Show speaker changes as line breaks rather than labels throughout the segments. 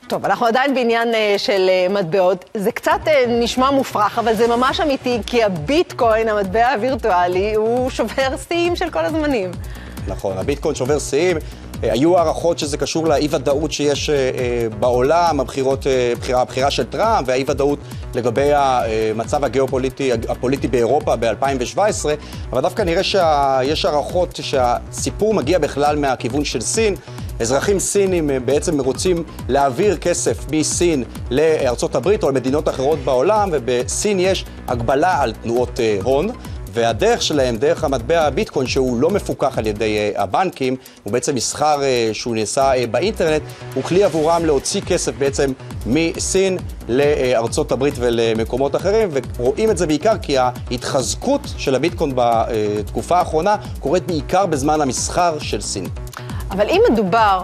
טוב, אנחנו עדיין בעניין של מטבעות. זה קצת נשמע מופרך, אבל זה ממש אמיתי, כי הביטקוין, המטבע הווירטואלי, הוא שובר שיאים של כל הזמנים.
נכון, הביטקוין שובר שיאים. היו הערכות שזה קשור לאי-ודאות שיש בעולם, הבחירה של טראמפ, והאי-ודאות לגבי המצב הפוליטי באירופה ב-2017, אבל דווקא נראה שיש הערכות שהסיפור מגיע בכלל מהכיוון של סין. אזרחים סינים בעצם רוצים להעביר כסף מסין לארצות הברית או למדינות אחרות בעולם, ובסין יש הגבלה על תנועות הון. והדרך שלהם, דרך המטבע הביטקוין, שהוא לא מפוקח על ידי הבנקים, הוא בעצם מסחר שהוא נעשה באינטרנט, הוא כלי עבורם להוציא כסף בעצם מסין לארצות הברית ולמקומות אחרים, ורואים את זה בעיקר כי ההתחזקות של הביטקוין בתקופה האחרונה קורית בעיקר בזמן המסחר של סין.
אבל אם מדובר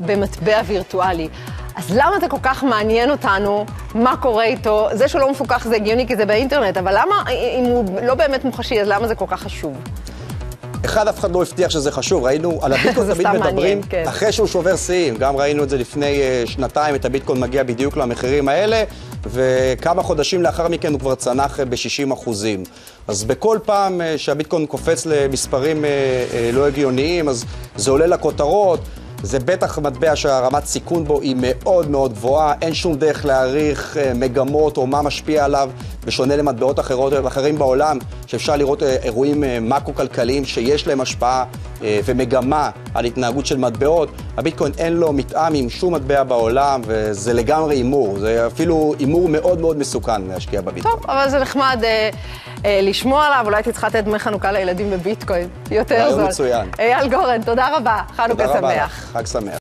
במטבע וירטואלי, אז למה זה כל כך מעניין אותנו? מה קורה איתו? זה שהוא לא מפוקח זה הגיוני כי זה באינטרנט, אבל למה, אם הוא לא באמת מוחשי, אז למה זה כל כך חשוב?
אף אחד לא הבטיח שזה חשוב. ראינו, על הביטקוין תמיד מדברים, כן. אחרי שהוא שובר שיאים. גם ראינו את זה לפני שנתיים, את הביטקוין מגיע בדיוק למחירים האלה, וכמה חודשים לאחר מכן הוא כבר צנח ב-60%. אז בכל פעם שהביטקוין קופץ למספרים לא הגיוניים, אז זה עולה לכותרות. זה בטח מטבע שהרמת סיכון בו היא מאוד מאוד גבוהה, אין שום דרך להעריך מגמות או מה משפיע עליו, בשונה למטבעות אחרים בעולם, שאפשר לראות אירועים מקרו-כלכליים שיש להם השפעה ומגמה על התנהגות של מטבעות. הביטקוין אין לו מתאם עם שום מטבע בעולם, וזה לגמרי אימור, זה אפילו אימור מאוד מאוד מסוכן להשקיע בביטקוין.
טוב, אבל זה נחמד לשמוע עליו, אולי תצטרך לתת דמי חנוכה לילדים בביטקוין, יותר זול.
מצוין.
אייל גורן, תודה רבה, חנוכה שמח.
חג שמח.